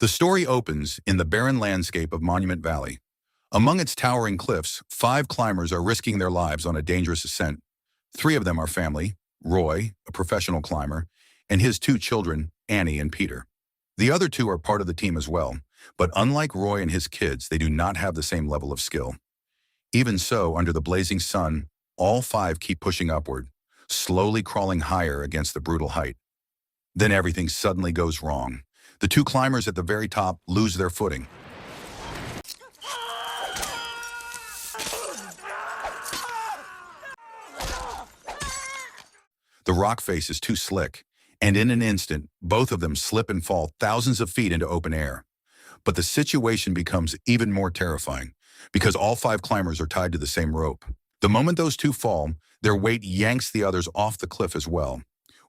The story opens in the barren landscape of Monument Valley. Among its towering cliffs, 5 climbers are risking their lives on a dangerous ascent. 3 of them are family: Roy, a professional climber, and his 2 children, Annie and Peter. The other 2 are part of the team as well, but unlike Roy and his kids, they do not have the same level of skill. Even so, under the blazing sun, all 5 keep pushing upward, slowly crawling higher against the brutal height. Then everything suddenly goes wrong. The 2 climbers at the very top lose their footing. The rock face is too slick, and in an instant, both of them slip and fall thousands of feet into open air. But the situation becomes even more terrifying, because all 5 climbers are tied to the same rope. The moment those 2 fall, their weight yanks the others off the cliff as well.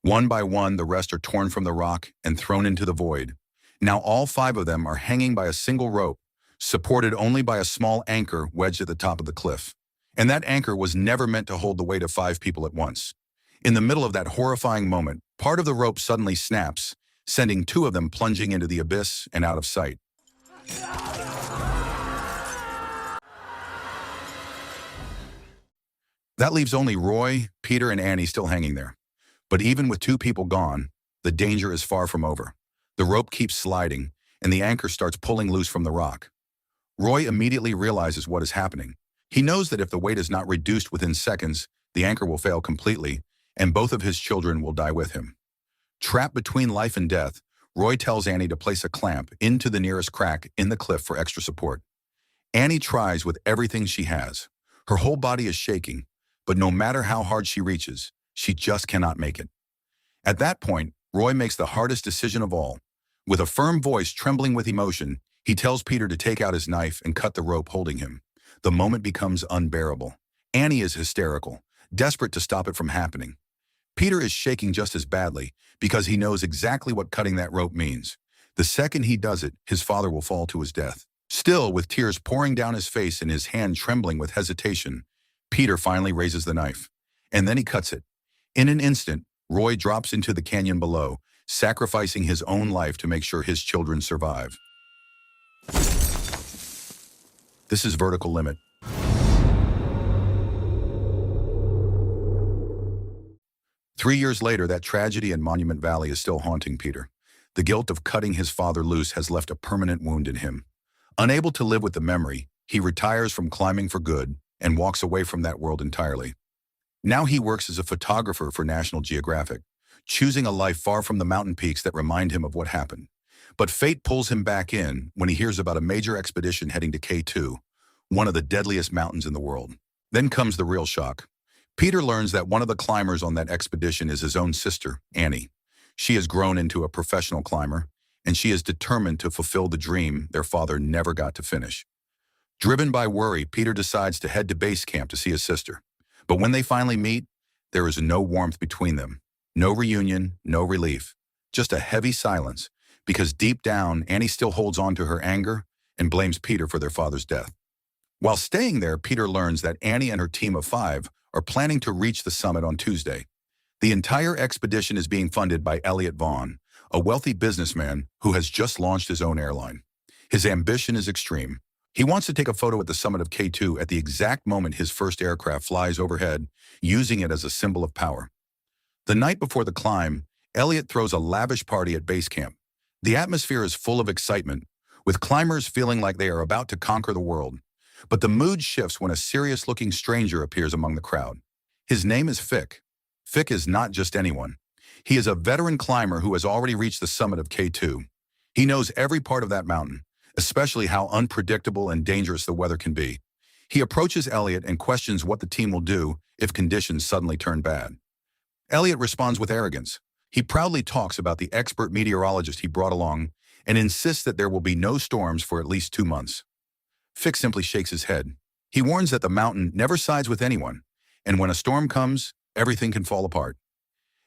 One by one, the rest are torn from the rock and thrown into the void. Now all 5 of them are hanging by a single rope, supported only by a small anchor wedged at the top of the cliff. And that anchor was never meant to hold the weight of 5 people at once. In the middle of that horrifying moment, part of the rope suddenly snaps, sending 2 of them plunging into the abyss and out of sight. That leaves only Roy, Peter, and Annie still hanging there. But even with 2 people gone, the danger is far from over. The rope keeps sliding, and the anchor starts pulling loose from the rock. Roy immediately realizes what is happening. He knows that if the weight is not reduced within seconds, the anchor will fail completely, and both of his children will die with him. Trapped between life and death, Roy tells Annie to place a clamp into the nearest crack in the cliff for extra support. Annie tries with everything she has. Her whole body is shaking, but no matter how hard she reaches, she just cannot make it. At that point, Roy makes the hardest decision of all. With a firm voice trembling with emotion, he tells Peter to take out his knife and cut the rope holding him. The moment becomes unbearable. Annie is hysterical, desperate to stop it from happening. Peter is shaking just as badly because he knows exactly what cutting that rope means. The second he does it, his father will fall to his death. Still, with tears pouring down his face and his hand trembling with hesitation, Peter finally raises the knife, and then he cuts it. In an instant, Roy drops into the canyon below, sacrificing his own life to make sure his children survive. This is Vertical Limit. Three years later, that tragedy in Monument Valley is still haunting Peter. The guilt of cutting his father loose has left a permanent wound in him. Unable to live with the memory, he retires from climbing for good and walks away from that world entirely. Now he works as a photographer for National Geographic, choosing a life far from the mountain peaks that remind him of what happened. But fate pulls him back in when he hears about a major expedition heading to K2, one of the deadliest mountains in the world. Then comes the real shock. Peter learns that one of the climbers on that expedition is his own sister, Annie. She has grown into a professional climber, and she is determined to fulfill the dream their father never got to finish. Driven by worry, Peter decides to head to base camp to see his sister. But when they finally meet, there is no warmth between them. No reunion, no relief. Just a heavy silence, because deep down, Annie still holds on to her anger and blames Peter for their father's death. While staying there, Peter learns that Annie and her team of 5 are planning to reach the summit on Tuesday. The entire expedition is being funded by Elliot Vaughn, a wealthy businessman who has just launched his own airline. His ambition is extreme. He wants to take a photo at the summit of K2 at the exact moment his first aircraft flies overhead, using it as a symbol of power. The night before the climb, Elliot throws a lavish party at base camp. The atmosphere is full of excitement, with climbers feeling like they are about to conquer the world. But the mood shifts when a serious-looking stranger appears among the crowd. His name is Fick. Fick is not just anyone. He is a veteran climber who has already reached the summit of K2. He knows every part of that mountain, especially how unpredictable and dangerous the weather can be. He approaches Elliot and questions what the team will do if conditions suddenly turn bad. Elliot responds with arrogance. He proudly talks about the expert meteorologist he brought along and insists that there will be no storms for at least 2 months. Fick simply shakes his head. He warns that the mountain never sides with anyone, and when a storm comes, everything can fall apart.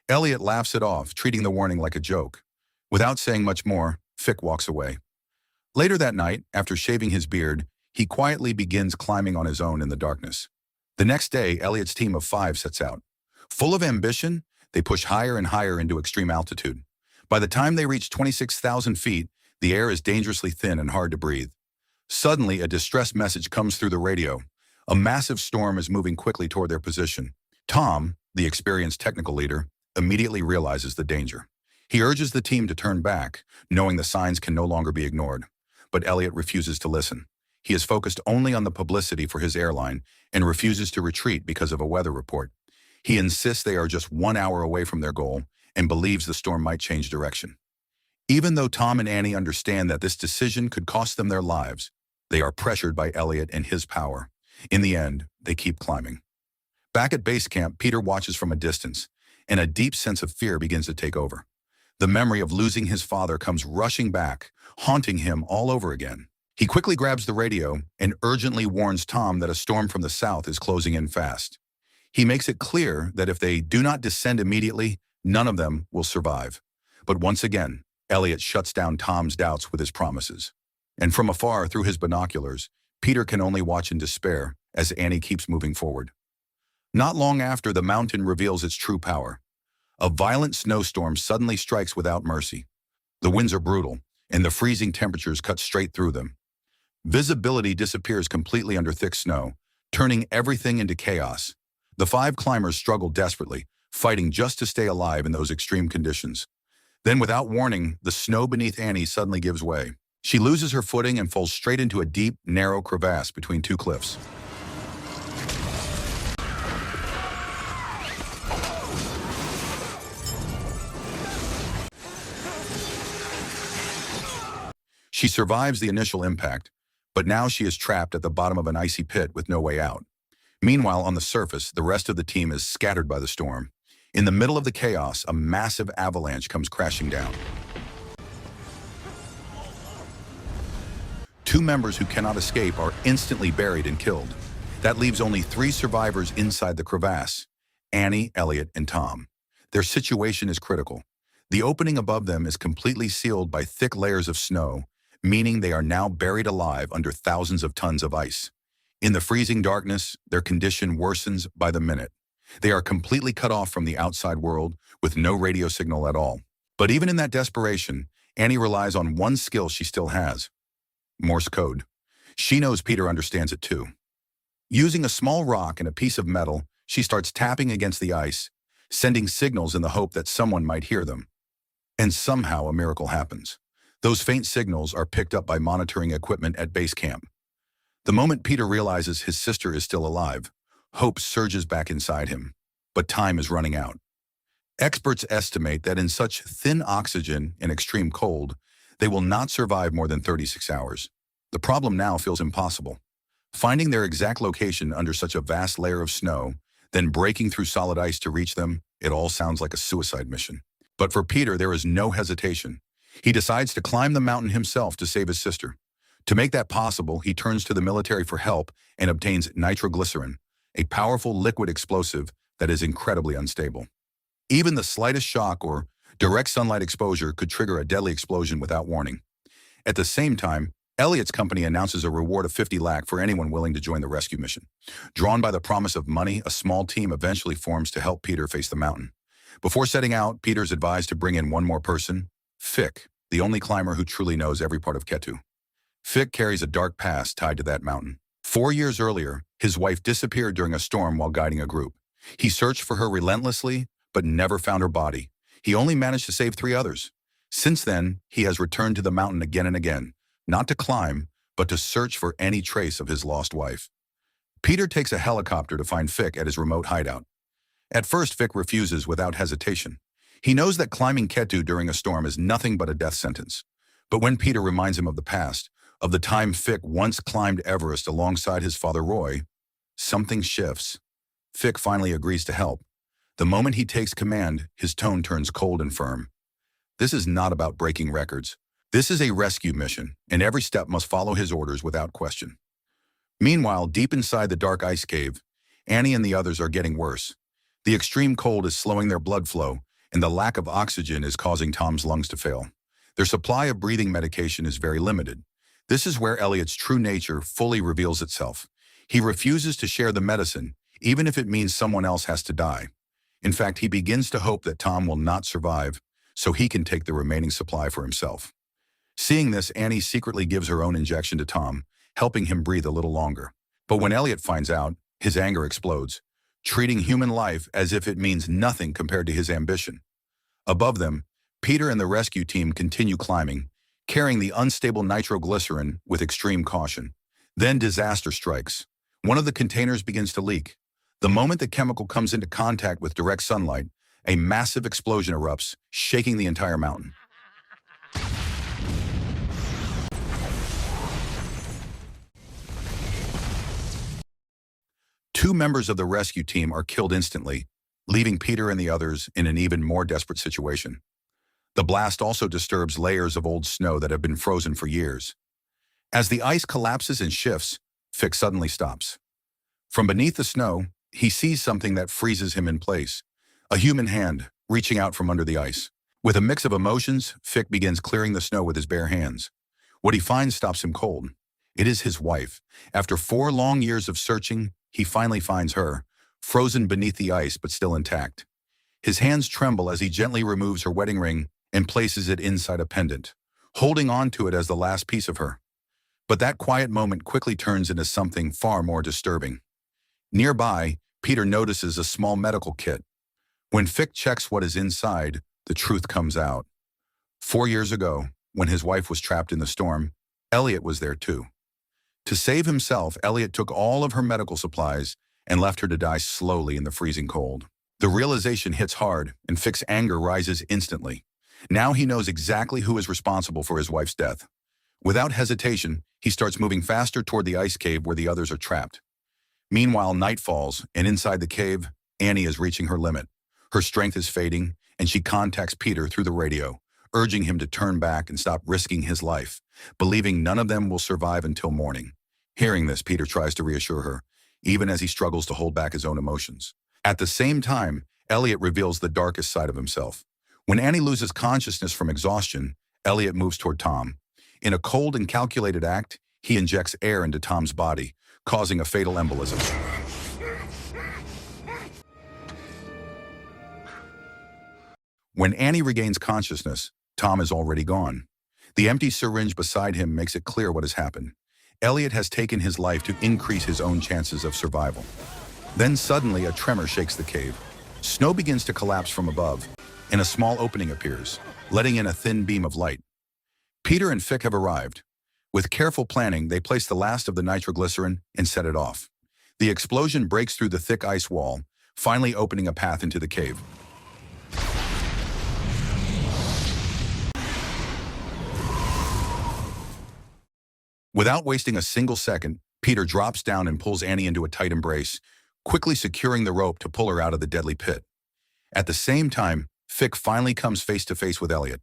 Elliot laughs it off, treating the warning like a joke. Without saying much more, Fick walks away. Later that night, after shaving his beard, he quietly begins climbing on his own in the darkness. The next day, Elliot's team of 5 sets out. Full of ambition, they push higher and higher into extreme altitude. By the time they reach 26,000 feet, The air is dangerously thin and hard to breathe. Suddenly, a distress message comes through the radio. A massive storm is moving quickly toward their position. Tom, the experienced technical leader, immediately realizes the danger. He urges the team to turn back, knowing the signs can no longer be ignored. But Elliot refuses to listen. He is focused only on the publicity for his airline and refuses to retreat because of a weather report. He insists they are just 1 hour away from their goal and believes the storm might change direction. Even though Tom and Annie understand that this decision could cost them their lives, they are pressured by Elliot and his power. In the end, they keep climbing. Back at base camp, Peter watches from a distance, and a deep sense of fear begins to take over. The memory of losing his father comes rushing back, haunting him all over again. He quickly grabs the radio and urgently warns Tom that a storm from the south is closing in fast. He makes it clear that if they do not descend immediately, none of them will survive. But once again, Elliot shuts down Tom's doubts with his promises. And from afar, through his binoculars, Peter can only watch in despair as Annie keeps moving forward. Not long after, the mountain reveals its true power. A violent snowstorm suddenly strikes without mercy. The winds are brutal, and the freezing temperatures cut straight through them. Visibility disappears completely under thick snow, turning everything into chaos. The 5 climbers struggle desperately, fighting just to stay alive in those extreme conditions. Then, without warning, the snow beneath Annie suddenly gives way. She loses her footing and falls straight into a deep, narrow crevasse between 2 cliffs. She survives the initial impact, but now she is trapped at the bottom of an icy pit with no way out. Meanwhile, on the surface, the rest of the team is scattered by the storm. In the middle of the chaos, a massive avalanche comes crashing down. 2 members who cannot escape are instantly buried and killed. That leaves only 3 survivors inside the crevasse: Annie, Elliot, and Tom. Their situation is critical. The opening above them is completely sealed by thick layers of snow, meaning they are now buried alive under thousands of tons of ice. In the freezing darkness, their condition worsens by the minute. They are completely cut off from the outside world with no radio signal at all. But even in that desperation, Annie relies on one skill she still has: Morse code. She knows Peter understands it too. Using a small rock and a piece of metal, she starts tapping against the ice, sending signals in the hope that someone might hear them. And somehow a miracle happens. Those faint signals are picked up by monitoring equipment at base camp. The moment Peter realizes his sister is still alive, hope surges back inside him. But time is running out. Experts estimate that in such thin oxygen and extreme cold, they will not survive more than 36 hours. The problem now feels impossible. Finding their exact location under such a vast layer of snow, then breaking through solid ice to reach them, it all sounds like a suicide mission. But for Peter, there is no hesitation. He decides to climb the mountain himself to save his sister. To make that possible, he turns to the military for help and obtains nitroglycerin, a powerful liquid explosive that is incredibly unstable. Even the slightest shock or direct sunlight exposure could trigger a deadly explosion without warning. At the same time, Elliot's company announces a reward of 50 lakh for anyone willing to join the rescue mission. Drawn by the promise of money, a small team eventually forms to help Peter face the mountain. Before setting out, Peter's advised to bring in one more person: Fick, the only climber who truly knows every part of Ketu. Fick carries a dark past tied to that mountain. 4 years earlier, his wife disappeared during a storm while guiding a group. He searched for her relentlessly, but never found her body. He only managed to save 3 others. Since then, he has returned to the mountain again and again, not to climb, but to search for any trace of his lost wife. Peter takes a helicopter to find Fick at his remote hideout. At first, Fick refuses without hesitation. He knows that climbing Ketu during a storm is nothing but a death sentence. But when Peter reminds him of the past, of the time Fick once climbed Everest alongside his father Roy, something shifts. Fick finally agrees to help. The moment he takes command, his tone turns cold and firm. This is not about breaking records. This is a rescue mission, and every step must follow his orders without question. Meanwhile, deep inside the dark ice cave, Annie and the others are getting worse. The extreme cold is slowing their blood flow, and the lack of oxygen is causing Tom's lungs to fail. Their supply of breathing medication is very limited. This is where Elliot's true nature fully reveals itself. He refuses to share the medicine, even if it means someone else has to die. In fact, he begins to hope that Tom will not survive, so he can take the remaining supply for himself. Seeing this, Annie secretly gives her own injection to Tom, helping him breathe a little longer. But when Elliot finds out, his anger explodes, treating human life as if it means nothing compared to his ambition. Above them, Peter and the rescue team continue climbing, carrying the unstable nitroglycerin with extreme caution. Then disaster strikes. One of the containers begins to leak. The moment the chemical comes into contact with direct sunlight, a massive explosion erupts, shaking the entire mountain. Two members of the rescue team are killed instantly, leaving Peter and the others in an even more desperate situation. The blast also disturbs layers of old snow that have been frozen for years. As the ice collapses and shifts, Fick suddenly stops. From beneath the snow, he sees something that freezes him in place, a human hand reaching out from under the ice. With a mix of emotions, Fick begins clearing the snow with his bare hands. What he finds stops him cold. It is his wife. After 4 long years of searching, he finally finds her, frozen beneath the ice but still intact. His hands tremble as he gently removes her wedding ring and places it inside a pendant, holding on to it as the last piece of her. But that quiet moment quickly turns into something far more disturbing. Nearby, Peter notices a small medical kit. When Fick checks what is inside, the truth comes out. 4 years ago, when his wife was trapped in the storm, Elliot was there too. To save himself, Elliot took all of her medical supplies and left her to die slowly in the freezing cold. The realization hits hard, and Fick's anger rises instantly. Now he knows exactly who is responsible for his wife's death. Without hesitation, he starts moving faster toward the ice cave where the others are trapped. Meanwhile, night falls, and inside the cave, Annie is reaching her limit. Her strength is fading, and she contacts Peter through the radio, urging him to turn back and stop risking his life, believing none of them will survive until morning. Hearing this, Peter tries to reassure her, even as he struggles to hold back his own emotions. At the same time, Elliot reveals the darkest side of himself. When Annie loses consciousness from exhaustion, Elliot moves toward Tom. In a cold and calculated act, he injects air into Tom's body, causing a fatal embolism. When Annie regains consciousness, Tom is already gone. The empty syringe beside him makes it clear what has happened. Elliot has taken his life to increase his own chances of survival. Then suddenly a tremor shakes the cave. Snow begins to collapse from above, and a small opening appears, letting in a thin beam of light. Peter and Fick have arrived. With careful planning, they place the last of the nitroglycerin and set it off. The explosion breaks through the thick ice wall, finally opening a path into the cave. Without wasting a single second, Peter drops down and pulls Annie into a tight embrace, quickly securing the rope to pull her out of the deadly pit. At the same time, Fick finally comes face to face with Elliot.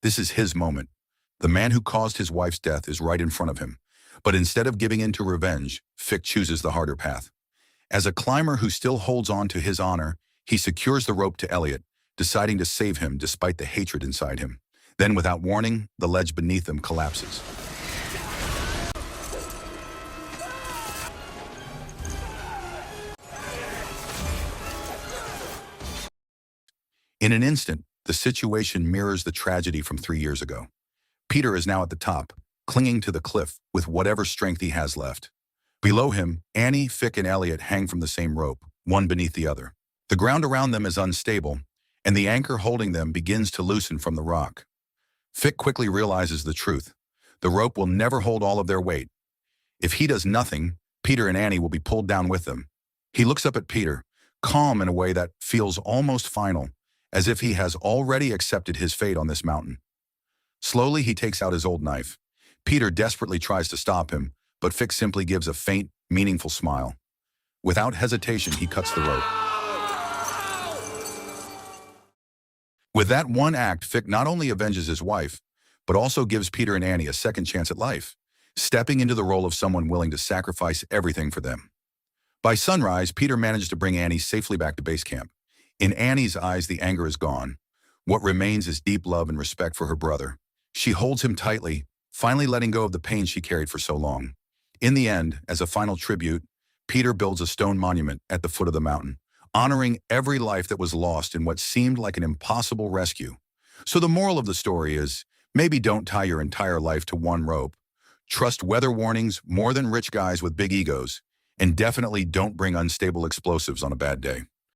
This is his moment. The man who caused his wife's death is right in front of him. But instead of giving in to revenge, Fick chooses the harder path. As a climber who still holds on to his honor, he secures the rope to Elliot, deciding to save him despite the hatred inside him. Then, without warning, the ledge beneath them collapses. In an instant, the situation mirrors the tragedy from 3 years ago. Peter is now at the top, clinging to the cliff with whatever strength he has left. Below him, Annie, Fick, and Elliot hang from the same rope, one beneath the other. The ground around them is unstable, and the anchor holding them begins to loosen from the rock. Fick quickly realizes the truth. The rope will never hold all of their weight. If he does nothing, Peter and Annie will be pulled down with them. He looks up at Peter, calm in a way that feels almost final, as if he has already accepted his fate on this mountain. Slowly, he takes out his old knife. Peter desperately tries to stop him, but Fick simply gives a faint, meaningful smile. Without hesitation, he cuts the rope. With that one act, Fick not only avenges his wife, but also gives Peter and Annie a second chance at life, stepping into the role of someone willing to sacrifice everything for them. By sunrise, Peter manages to bring Annie safely back to base camp. In Annie's eyes, the anger is gone. What remains is deep love and respect for her brother. She holds him tightly, finally letting go of the pain she carried for so long. In the end, as a final tribute, Peter builds a stone monument at the foot of the mountain, honoring every life that was lost in what seemed like an impossible rescue. So the moral of the story is, Maybe don't tie your entire life to one rope. Trust weather warnings more than rich guys with big egos. And definitely don't bring unstable explosives on a bad day.